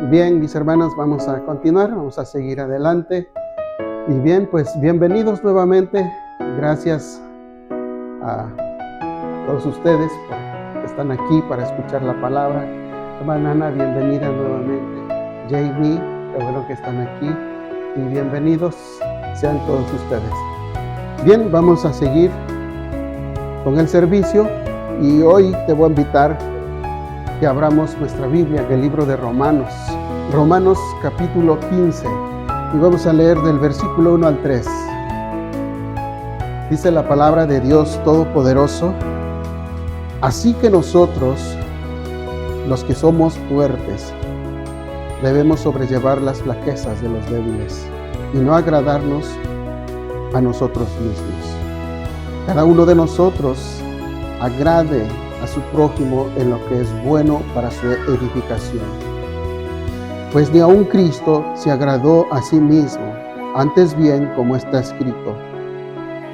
Bien, mis hermanos, vamos a continuar, vamos a seguir adelante. Y bien, pues bienvenidos nuevamente. Gracias a todos ustedes que están aquí para escuchar la palabra. Hermana Ana, bienvenida nuevamente. Jamie, qué bueno que están aquí. Y bienvenidos sean todos ustedes. Bien, vamos a seguir con el servicio. Y hoy te voy a invitar que abramos nuestra Biblia en el libro de Romanos. Romanos capítulo 15. Y vamos a leer del versículo 1 al 3. Dice la palabra de Dios Todopoderoso: así que nosotros, los que somos fuertes, debemos sobrellevar las flaquezas de los débiles y no agradarnos a nosotros mismos. Cada uno de nosotros agrade a su prójimo en lo que es bueno para su edificación. Pues ni aun Cristo se agradó a sí mismo, antes bien, como está escrito: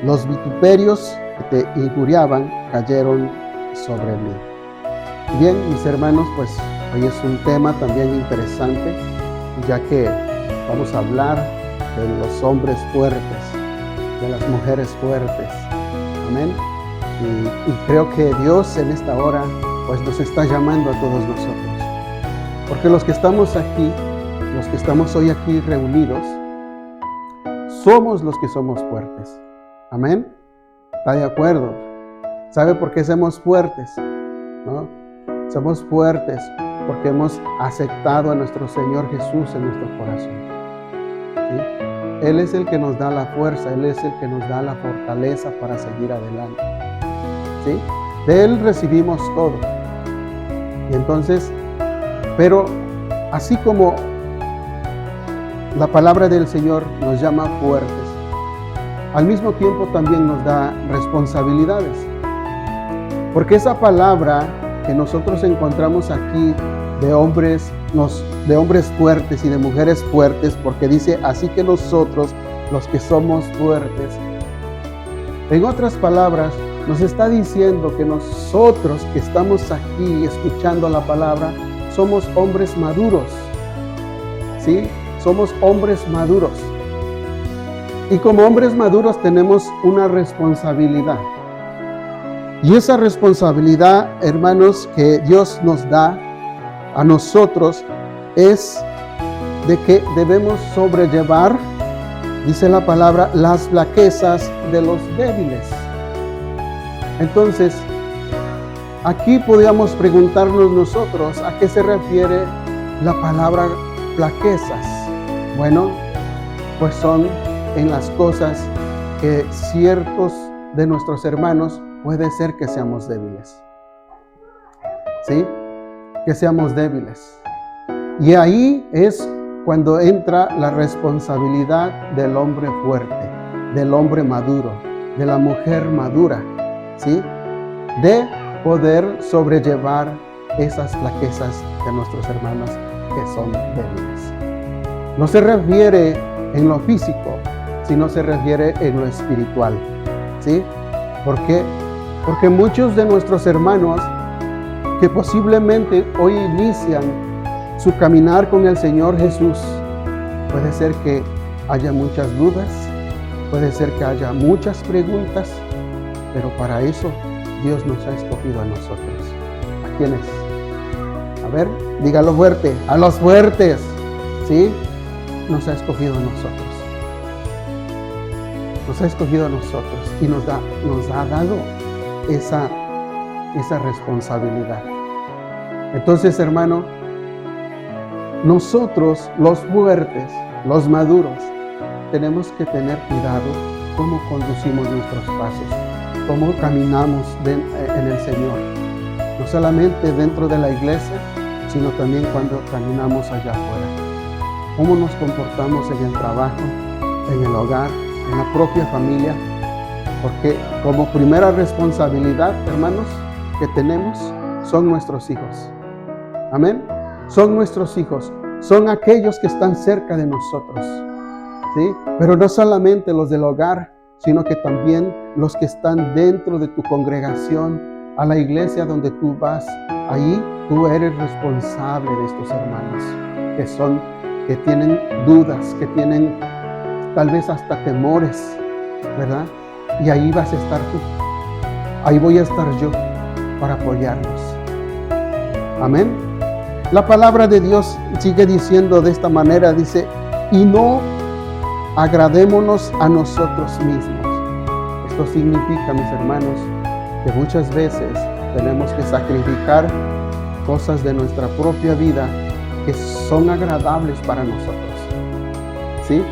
los vituperios que te injuriaban cayeron sobre mí. Bien, mis hermanos, pues hoy es un tema también interesante, ya que vamos a hablar de los hombres fuertes, de las mujeres fuertes. Amén. Y creo que Dios en esta hora pues nos está llamando a todos nosotros, porque los que estamos aquí, los que estamos hoy aquí reunidos, somos los que somos fuertes. Amén. ¿Está de acuerdo? ¿Sabe por qué somos fuertes? ¿No? Somos fuertes porque hemos aceptado a nuestro Señor Jesús en nuestro corazón. ¿Sí? Él es el que nos da la fuerza, Él es el que nos da la fortaleza para seguir adelante. ¿Sí? De Él recibimos todo. Y entonces, pero así como la palabra del Señor nos llama fuertes, al mismo tiempo también nos da responsabilidades. Porque esa palabra que nosotros encontramos aquí de hombres fuertes y de mujeres fuertes, porque dice: así que nosotros, los que somos fuertes, en otras palabras, nos está diciendo que nosotros que estamos aquí escuchando la palabra somos hombres maduros. ¿Sí? Somos hombres maduros. Y como hombres maduros tenemos una responsabilidad. Y esa responsabilidad, hermanos, que Dios nos da a nosotros es de que debemos sobrellevar, dice la palabra, las flaquezas de los débiles. Entonces, aquí podríamos preguntarnos nosotros a qué se refiere la palabra flaquezas. Bueno, pues son en las cosas que ciertos de nuestros hermanos puede ser que seamos débiles. ¿Sí? Que seamos débiles. Y ahí es cuando entra la responsabilidad del hombre fuerte, del hombre maduro, de la mujer madura. ¿Sí? De poder sobrellevar esas flaquezas de nuestros hermanos que son débiles. No se refiere en lo físico, sino se refiere en lo espiritual. ¿Sí? ¿Por qué? Porque muchos de nuestros hermanos que posiblemente hoy inician su caminar con el Señor Jesús, puede ser que haya muchas dudas, puede ser que haya muchas preguntas, pero para eso Dios nos ha escogido a nosotros. ¿A quiénes? A ver, dígalo fuerte. A los fuertes. ¿Sí? Nos ha escogido a nosotros. Nos ha escogido a nosotros y nos ha dado esa responsabilidad. Entonces, hermano, nosotros, los fuertes, los maduros, tenemos que tener cuidado cómo conducimos nuestros pasos, cómo caminamos en el Señor, no solamente dentro de la iglesia, sino también cuando caminamos allá afuera. Cómo nos comportamos en el trabajo, en el hogar, en la propia familia, porque como primera responsabilidad, hermanos, que tenemos son nuestros hijos. Amén. Son nuestros hijos, son aquellos que están cerca de nosotros. ¿Sí? Pero no solamente los del hogar, sino que también los que están dentro de tu congregación, a la iglesia donde tú vas, ahí tú eres responsable de estos hermanos que tienen dudas, que tienen tal vez hasta temores, ¿verdad? Y ahí vas a estar tú. Ahí voy a estar yo para apoyarlos. Amén. La palabra de Dios sigue diciendo de esta manera, dice, y no agradémonos a nosotros mismos. Esto significa, mis hermanos, que muchas veces tenemos que sacrificar cosas de nuestra propia vida que son agradables para nosotros. ¿Sí?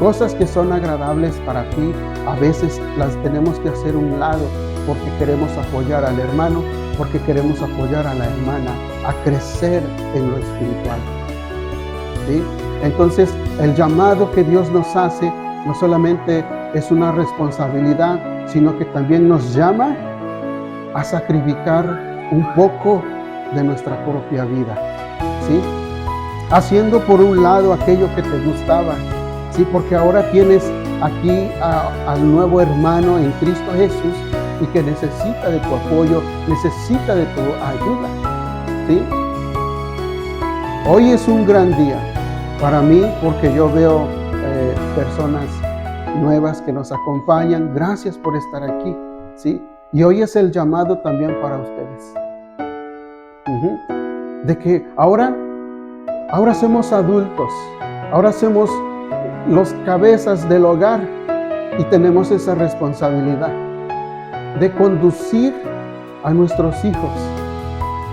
Cosas que son agradables para ti, a veces las tenemos que hacer a un lado porque queremos apoyar al hermano, porque queremos apoyar a la hermana a crecer en lo espiritual. ¿Sí? Entonces, el llamado que Dios nos hace no solamente es una responsabilidad, sino que también nos llama a sacrificar un poco de nuestra propia vida. ¿Sí? Haciendo por un lado aquello que te gustaba, ¿sí? Porque ahora tienes aquí al nuevo hermano en Cristo Jesús y que necesita de tu apoyo, necesita de tu ayuda. ¿Sí? Hoy es un gran día para mí porque yo veo personas nuevas que nos acompañan. Gracias por estar aquí. ¿Sí? Y hoy es el llamado también para ustedes. De que ahora somos adultos, ahora somos los cabezas del hogar y tenemos esa responsabilidad de conducir a nuestros hijos,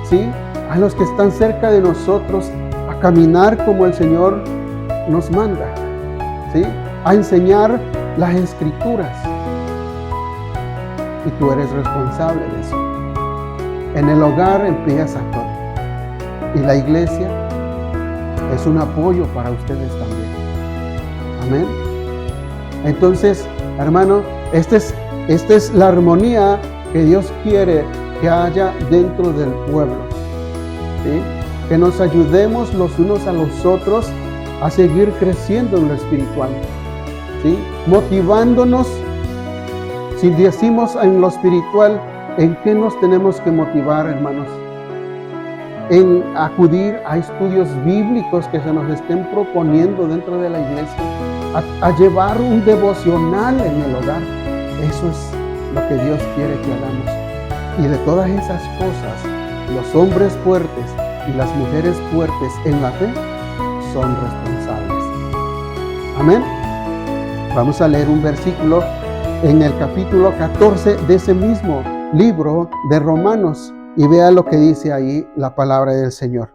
¿sí? A los que están cerca de nosotros, a caminar como el Señor nos manda, ¿sí? A enseñar las Escrituras. Y tú eres responsable de eso. En el hogar empieza todo. Y la iglesia es un apoyo para ustedes también. Amén. Entonces, hermano, esta es la armonía que Dios quiere que haya dentro del pueblo. ¿Sí? Que nos ayudemos los unos a los otros a seguir creciendo en lo espiritual. ¿Sí? Motivándonos. Si decimos en lo espiritual, ¿en qué nos tenemos que motivar, hermanos? En acudir a estudios bíblicos que se nos estén proponiendo dentro de la iglesia, a llevar un devocional en el hogar. Eso es lo que Dios quiere que hagamos. Y de todas esas cosas, los hombres fuertes y las mujeres fuertes en la fe son responsables. Amén. Vamos a leer un versículo en el capítulo 14 de ese mismo libro de Romanos y vea lo que dice ahí la palabra del Señor.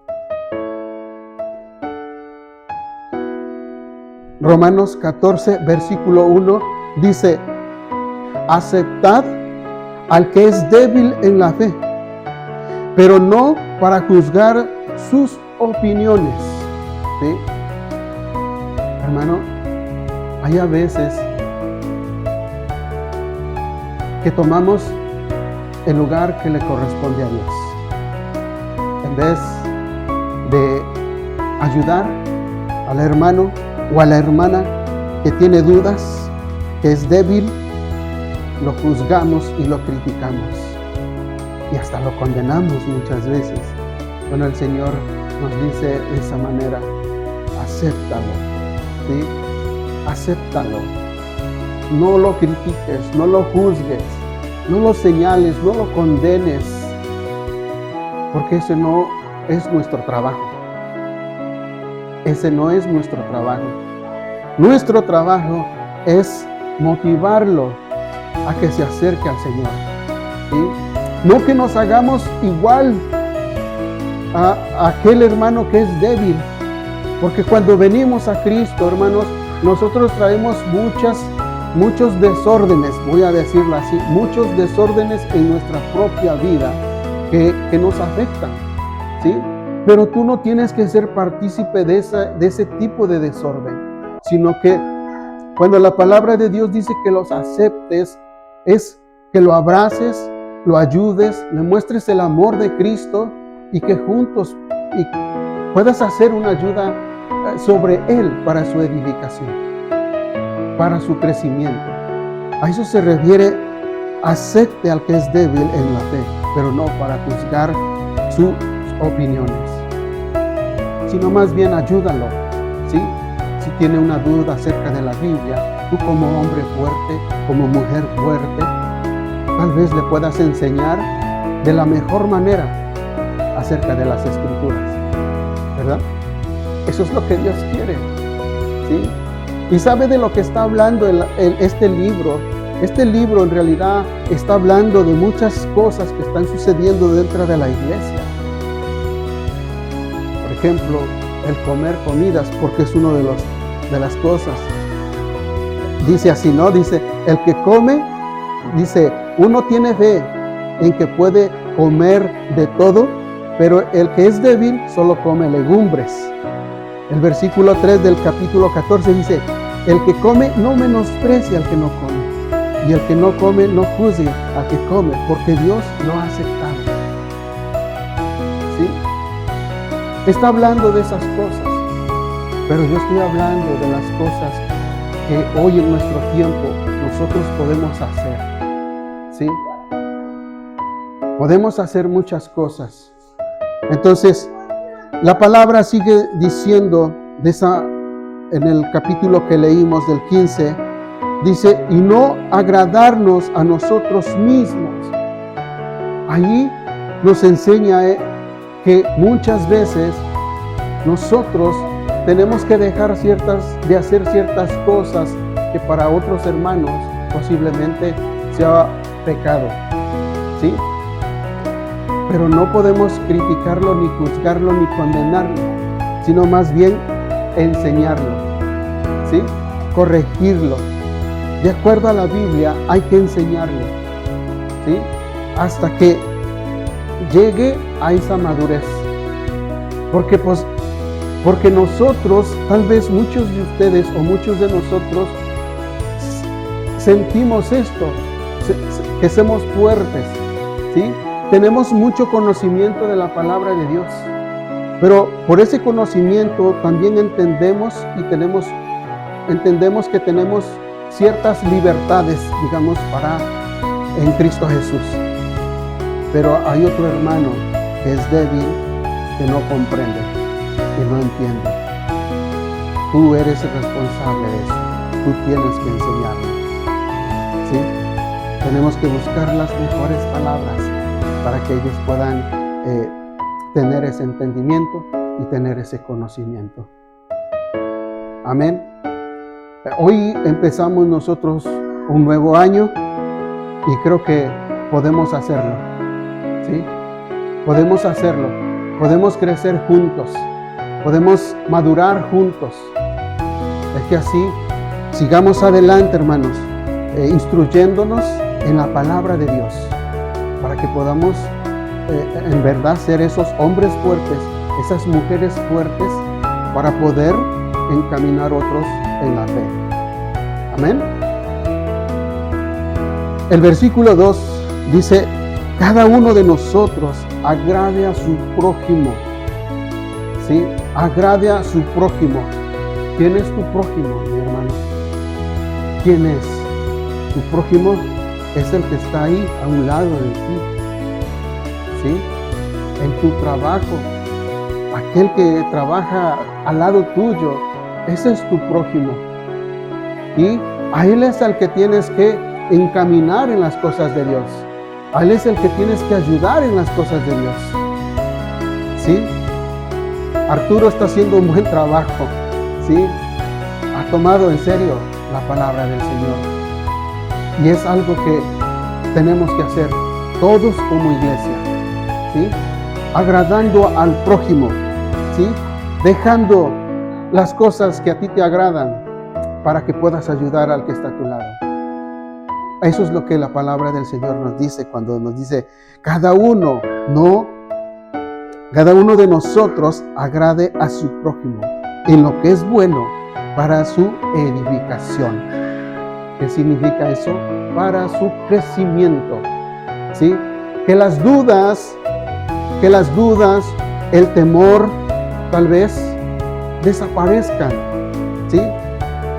Romanos 14, versículo 1 dice: aceptad al que es débil en la fe, pero no para juzgar sus opiniones. ¿Sí? Hermano, hay a veces que tomamos el lugar que le corresponde a Dios. En vez de ayudar al hermano o a la hermana que tiene dudas, que es débil, lo juzgamos y lo criticamos. Y hasta lo condenamos muchas veces. Bueno, el Señor nos dice de esa manera: acéptalo, ¿sí? Acéptalo. No lo critiques, no lo juzgues, no lo señales, no lo condenes, porque ese no es nuestro trabajo. Ese no es nuestro trabajo. Nuestro trabajo es motivarlo a que se acerque al Señor, ¿sí? No que nos hagamos igual a aquel hermano que es débil, porque cuando venimos a Cristo, hermanos, nosotros traemos muchos desórdenes, voy a decirlo así, muchos desórdenes en nuestra propia vida que nos afectan, ¿sí? Pero tú no tienes que ser partícipe de ese tipo de desorden, sino que cuando la palabra de Dios dice que los aceptes, es que lo abraces, lo ayudes, le muestres el amor de Cristo y que juntos puedas hacer una ayuda sobre Él para su edificación, para su crecimiento. A eso se refiere acepte al que es débil en la fe, pero no para juzgar sus opiniones, sino más bien ayúdalo, ¿sí? Si tiene una duda acerca de la Biblia, tú como hombre fuerte, como mujer fuerte, tal vez le puedas enseñar de la mejor manera acerca de las Escrituras, ¿verdad? Eso es lo que Dios quiere, ¿sí? Y sabe de lo que está hablando este libro. Este libro en realidad está hablando de muchas cosas que están sucediendo dentro de la iglesia. Por ejemplo, el comer comidas, porque es una de las cosas. Dice así, ¿no? Dice, el que come, dice, uno tiene fe en que puede comer de todo, pero el que es débil solo come legumbres. El versículo 3 del capítulo 14 dice, el que come no menosprecia al que no come, y el que no come no juzgue al que come, porque Dios lo ha aceptado. ¿Sí? Está hablando de esas cosas, pero yo estoy hablando de las cosas que hoy en nuestro tiempo nosotros podemos hacer. ¿Sí? Podemos hacer muchas cosas. Entonces, la palabra sigue diciendo en el capítulo que leímos del 15, dice, y no agradarnos a nosotros mismos. Allí nos enseña que muchas veces nosotros tenemos que dejar de hacer ciertas cosas que para otros hermanos posiblemente sea pecado, ¿sí? Pero no podemos criticarlo, ni juzgarlo, ni condenarlo, sino más bien enseñarlo, ¿sí? Corregirlo. De acuerdo a la Biblia hay que enseñarlo, ¿sí? Hasta que llegue a esa madurez. Porque nosotros, tal vez muchos de ustedes o muchos de nosotros sentimos esto, que somos fuertes, ¿sí? Tenemos mucho conocimiento de la palabra de Dios, pero por ese conocimiento también entendemos que tenemos ciertas libertades, digamos, en Cristo Jesús. Pero hay otro hermano que es débil, que no comprende, que no entiende. Tú eres el responsable de eso. Tú tienes que enseñarlo, ¿sí? Tenemos que buscar las mejores palabras para que ellos puedan tener ese entendimiento y tener ese conocimiento. Amén. Hoy empezamos nosotros un nuevo año y creo que podemos hacerlo, ¿sí? Podemos hacerlo, podemos crecer juntos, podemos madurar juntos. Es que así sigamos adelante, hermanos, instruyéndonos en la palabra de Dios, para que podamos en verdad ser esos hombres fuertes, esas mujeres fuertes, para poder encaminar otros en la fe. Amén. El versículo 2 dice, cada uno de nosotros agrade a su prójimo, ¿sí? Agrade a su prójimo. ¿Quién es tu prójimo, mi hermano? ¿Quién es? Tu prójimo es el que está ahí a un lado de ti, ¿sí? En tu trabajo, aquel que trabaja al lado tuyo, ese es tu prójimo. Y a él es al que tienes que encaminar en las cosas de Dios. A él es el que tienes que ayudar en las cosas de Dios, ¿sí? Arturo está haciendo un buen trabajo, ¿sí? Ha tomado en serio la palabra del Señor. Y es algo que tenemos que hacer todos como iglesia, ¿sí? Agradando al prójimo, ¿sí? Dejando las cosas que a ti te agradan para que puedas ayudar al que está a tu lado. Eso es lo que la palabra del Señor nos dice cuando nos dice, cada uno de nosotros agrade a su prójimo en lo que es bueno para su edificación. ¿Qué significa eso? Para su crecimiento, ¿sí? Que las dudas, el temor, tal vez desaparezcan, ¿sí?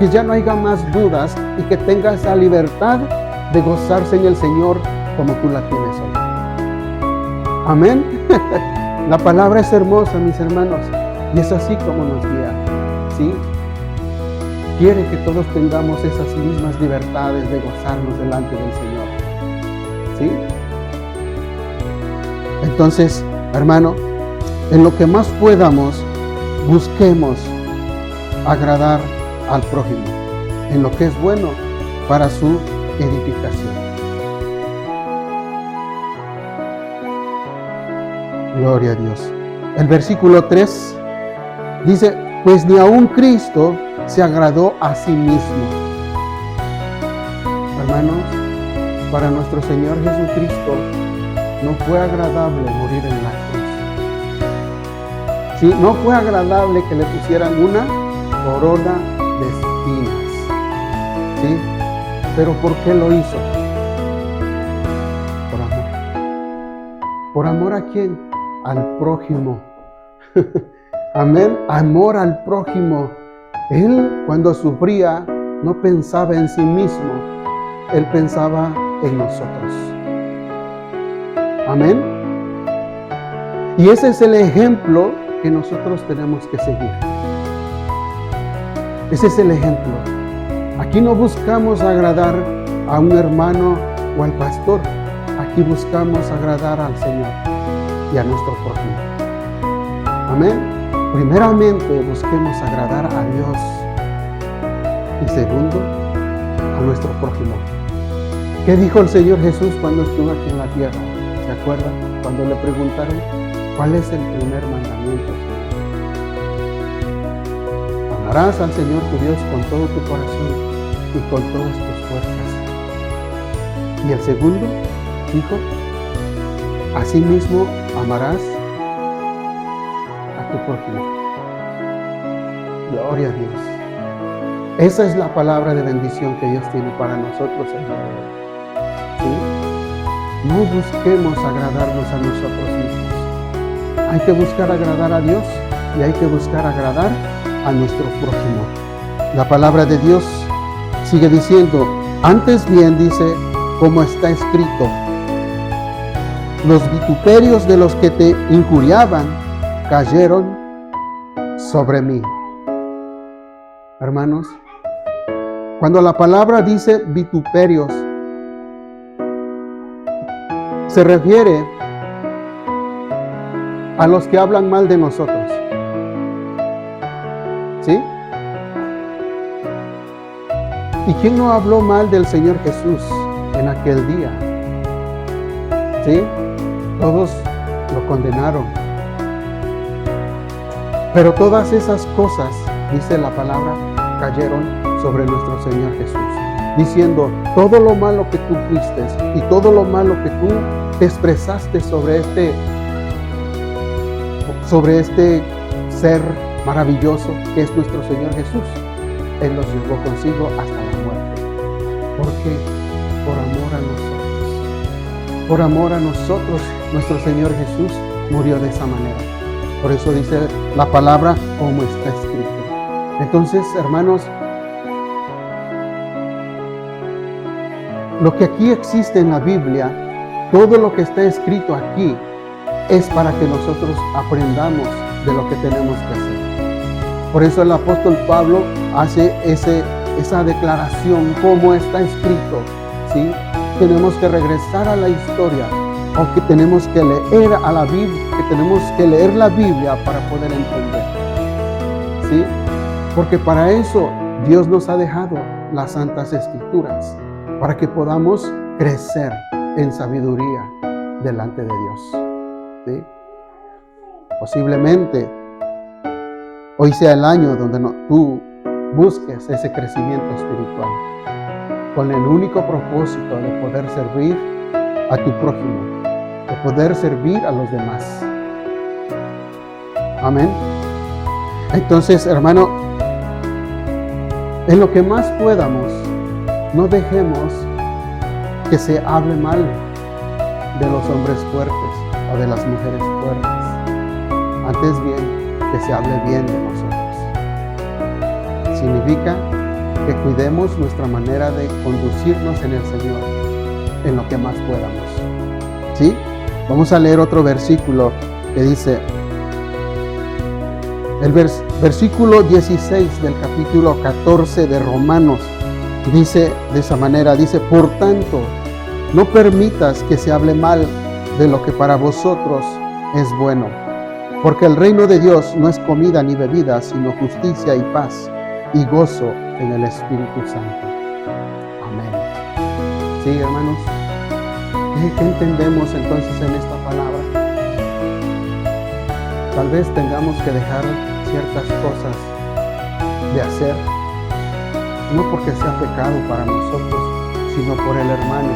Que ya no haya más dudas y que tenga esa libertad de gozarse en el Señor como tú la tienes hoy. Amén. La palabra es hermosa, mis hermanos, y es así como nos guía, ¿sí? Quiere que todos tengamos esas mismas libertades de gozarnos delante del Señor, ¿sí? Entonces, hermano, en lo que más podamos, busquemos agradar al prójimo, en lo que es bueno para su edificación. Gloria a Dios. El versículo 3 dice, pues ni aun Cristo se agradó a sí mismo. Hermanos, para nuestro Señor Jesucristo no fue agradable morir en la cruz. Sí, no fue agradable que le pusieran una corona de espinas. ¿Sí? Pero ¿por qué lo hizo? Por amor. ¿Por amor a quién? Al prójimo. Amén. Amor al prójimo. Él, cuando sufría, no pensaba en sí mismo. Él pensaba en nosotros. Amén. Y ese es el ejemplo que nosotros tenemos que seguir. Ese es el ejemplo. Aquí no buscamos agradar a un hermano o al pastor. Aquí buscamos agradar al Señor y a nuestro prójimo. Amén. Primeramente busquemos agradar a Dios. Y segundo, a nuestro prójimo. ¿Qué dijo el Señor Jesús cuando estuvo aquí en la tierra? ¿Se acuerdan? Cuando le preguntaron, ¿cuál es el primer mandamiento? Amarás al Señor tu Dios con todo tu corazón y con todas tus fuerzas. Y el segundo dijo, asimismo amarás a tu prójimo. Gloria a Dios. Esa es la palabra de bendición que Dios tiene para nosotros, hermanos. ¿Sí? No busquemos agradarnos a nosotros mismos. Hay que buscar agradar a Dios y hay que buscar agradar a nuestro prójimo. La palabra de Dios sigue diciendo, antes bien dice, como está escrito, los vituperios de los que te injuriaban cayeron sobre mí. Hermanos, cuando la palabra dice vituperios, se refiere a los que hablan mal de nosotros. ¿Sí? ¿Y quién no habló mal del Señor Jesús en aquel día? ¿Sí? Todos lo condenaron. Pero todas esas cosas, dice la palabra, cayeron sobre nuestro Señor Jesús, diciendo, todo lo malo que tú fuiste y todo lo malo que tú te expresaste sobre este ser maravilloso que es nuestro Señor Jesús, Él los llevó consigo hasta la muerte. ¿Por qué? Por amor a nosotros. Por amor a nosotros, nuestro Señor Jesús murió de esa manera. Por eso dice la palabra como está escrito. Entonces, hermanos, lo que aquí existe en la Biblia, todo lo que está escrito aquí, es para que nosotros aprendamos de lo que tenemos que hacer. Por eso el apóstol Pablo hace esa declaración, como está escrito, ¿sí? Tenemos que regresar a la historia, o que tenemos que leer a la Biblia, que tenemos que leer la Biblia para poder entender, ¿sí? Porque para eso Dios nos ha dejado las Santas Escrituras, para que podamos crecer en sabiduría delante de Dios, ¿sí? Posiblemente hoy sea el año donde tú busques ese crecimiento espiritual con el único propósito de poder servir a tu prójimo, de poder servir a los demás. Amén. Entonces, hermano, en lo que más podamos, no dejemos que se hable mal de los hombres fuertes o de las mujeres fuertes. Antes bien, que se hable bien de nosotros. Significa que cuidemos nuestra manera de conducirnos en el Señor, en lo que más podamos. ¿Sí? Vamos a leer otro versículo que dice, el versículo 16 del capítulo 14 de Romanos, dice de esa manera, dice, por tanto, no permitas que se hable mal de lo que para vosotros es bueno, porque el reino de Dios no es comida ni bebida, sino justicia y paz y gozo en el Espíritu Santo. Amén. Sí, hermanos, ¿qué entendemos entonces en esta palabra? Tal vez tengamos que dejar ciertas cosas de hacer, no porque sea pecado para nosotros, sino por el hermano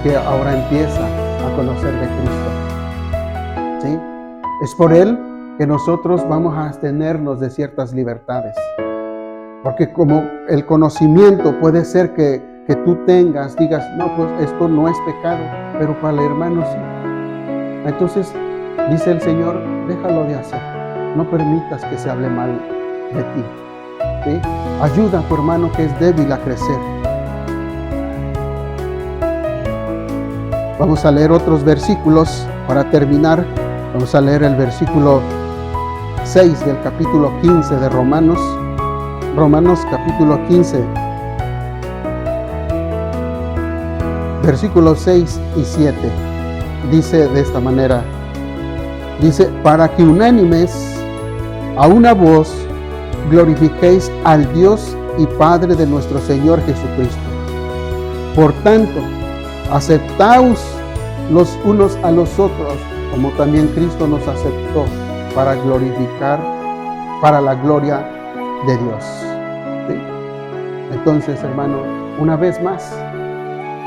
que ahora empieza a conocer de Cristo. ¿Sí? Es por él que nosotros vamos a abstenernos de ciertas libertades. Porque como el conocimiento puede ser que tú digas, no, pues esto no es pecado, pero para el hermano sí. Entonces, dice el Señor, déjalo de hacer. No permitas que se hable mal de ti. ¿Sí? Ayuda a tu hermano que es débil a crecer. Vamos a leer otros versículos para terminar. Vamos a leer el versículo 6 del capítulo 15 de Romanos. Romanos capítulo 15, versículos 6 y 7. Dice de esta manera, dice, para que unánimes a una voz glorifiquéis al Dios y Padre de nuestro Señor Jesucristo. Por tanto, aceptaos los unos a los otros, como también Cristo nos aceptó para la gloria de Dios. ¿Sí? Entonces, hermano, una vez más,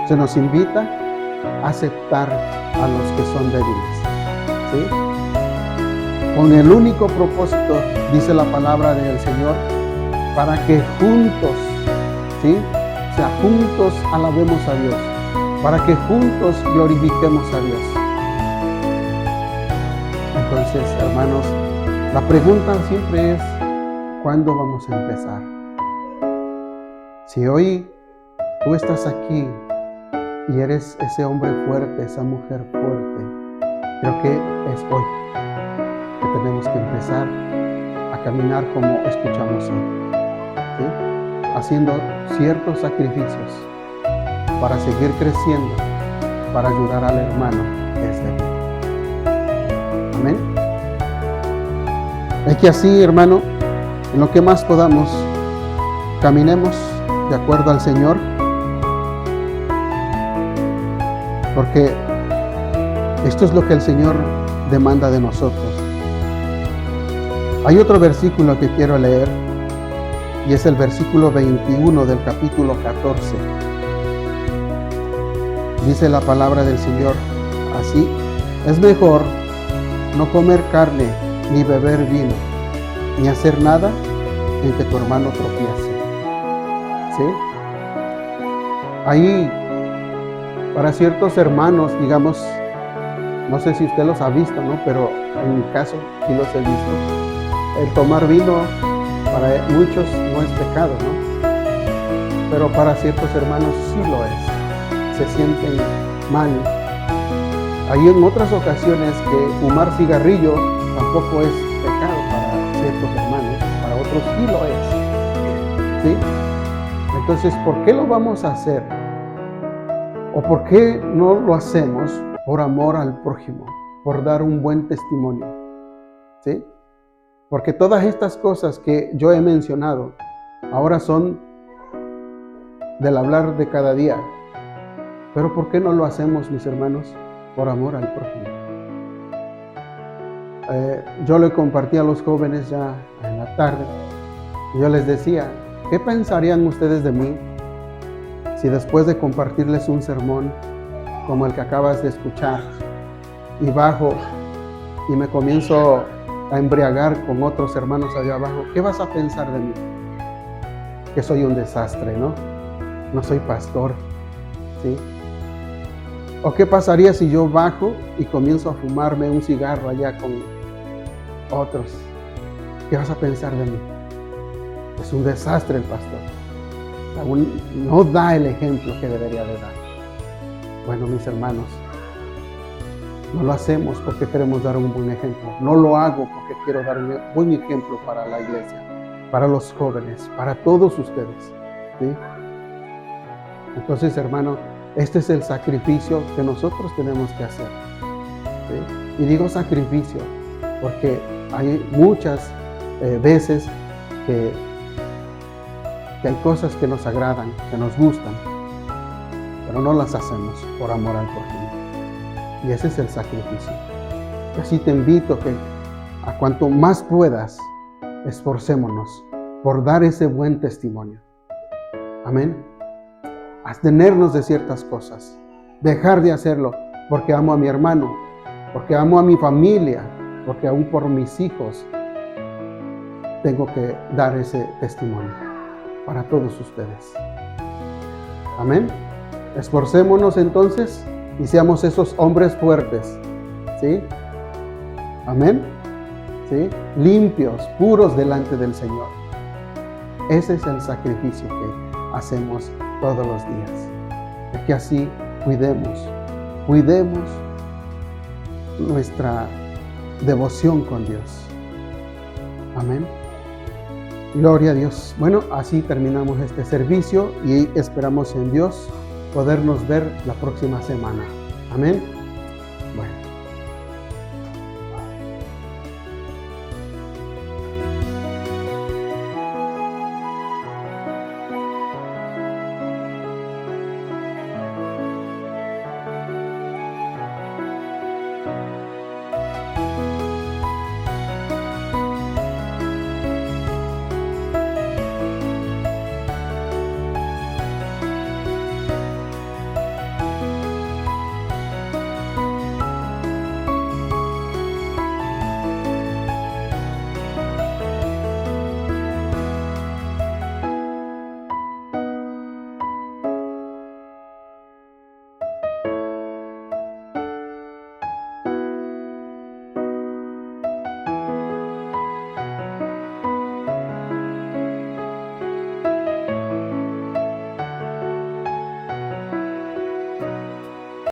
se nos invita a aceptar a los que son débiles. ¿Sí? Con el único propósito, dice la palabra del Señor, para que juntos, ¿sí? O sea, juntos alabemos a Dios, para que juntos glorifiquemos a Dios. Entonces, hermanos, la pregunta siempre es, ¿cuándo vamos a empezar? Si hoy tú estás aquí y eres ese hombre fuerte, esa mujer fuerte, creo que es hoy que tenemos que empezar a caminar como escuchamos hoy, ¿sí? Haciendo ciertos sacrificios para seguir creciendo, para ayudar al hermano que es débil. Amén. Es que así, hermano, en lo que más podamos, caminemos de acuerdo al Señor, porque esto es lo que el Señor demanda de nosotros. Hay otro versículo que quiero leer, y es el versículo 21 del capítulo 14. Dice la palabra del Señor así: es mejor no comer carne, ni beber vino, ni hacer nada en que tu hermano tropiece. ¿Sí? Ahí, para ciertos hermanos, digamos, no sé si usted los ha visto, ¿no? Pero en mi caso sí los he visto. El tomar vino para muchos no es pecado, ¿no? Pero para ciertos hermanos sí lo es. Se sienten mal. Hay en otras ocasiones que fumar cigarrillo tampoco es pecado para ciertos hermanos, para otros sí lo es. ¿Sí? Entonces, ¿por qué lo vamos a hacer? ¿O por qué no lo hacemos por amor al prójimo, por dar un buen testimonio? ¿Sí? Porque todas estas cosas que yo he mencionado ahora son del hablar de cada día. Pero ¿por qué no lo hacemos, mis hermanos? Por amor al prójimo. Yo le compartí a los jóvenes ya en la tarde, y yo les decía, ¿qué pensarían ustedes de mí si después de compartirles un sermón como el que acabas de escuchar, y bajo y me comienzo a embriagar con otros hermanos allá abajo? ¿Qué vas a pensar de mí? Que soy un desastre, ¿no? No soy pastor, ¿sí? ¿O qué pasaría si yo bajo y comienzo a fumarme un cigarro allá con otros? ¿Qué vas a pensar de mí? Es un desastre el pastor. Aún no da el ejemplo que debería de dar. Bueno, mis hermanos, no lo hacemos porque queremos dar un buen ejemplo. No lo hago porque quiero dar un buen ejemplo para la iglesia, para los jóvenes, para todos ustedes, ¿sí? Entonces, hermano, este es el sacrificio que nosotros tenemos que hacer, ¿sí? Y digo sacrificio porque hay muchas veces que hay cosas que nos agradan, que nos gustan, pero no las hacemos por amor al prójimo. Y ese es el sacrificio. Y así te invito que a cuanto más puedas, esforcémonos por dar ese buen testimonio. Amén. Abstenernos de ciertas cosas. Dejar de hacerlo porque amo a mi hermano, porque amo a mi familia, porque aún por mis hijos tengo que dar ese testimonio para todos ustedes. Amén. Esforcémonos entonces y seamos esos hombres fuertes, ¿sí? Amén, ¿sí? Limpios, puros delante del Señor. Ese es el sacrificio que hacemos todos los días. Es que así cuidemos nuestra devoción con Dios. Amén. Gloria a Dios. Bueno, así terminamos este servicio y esperamos en Dios podernos ver la próxima semana. Amén.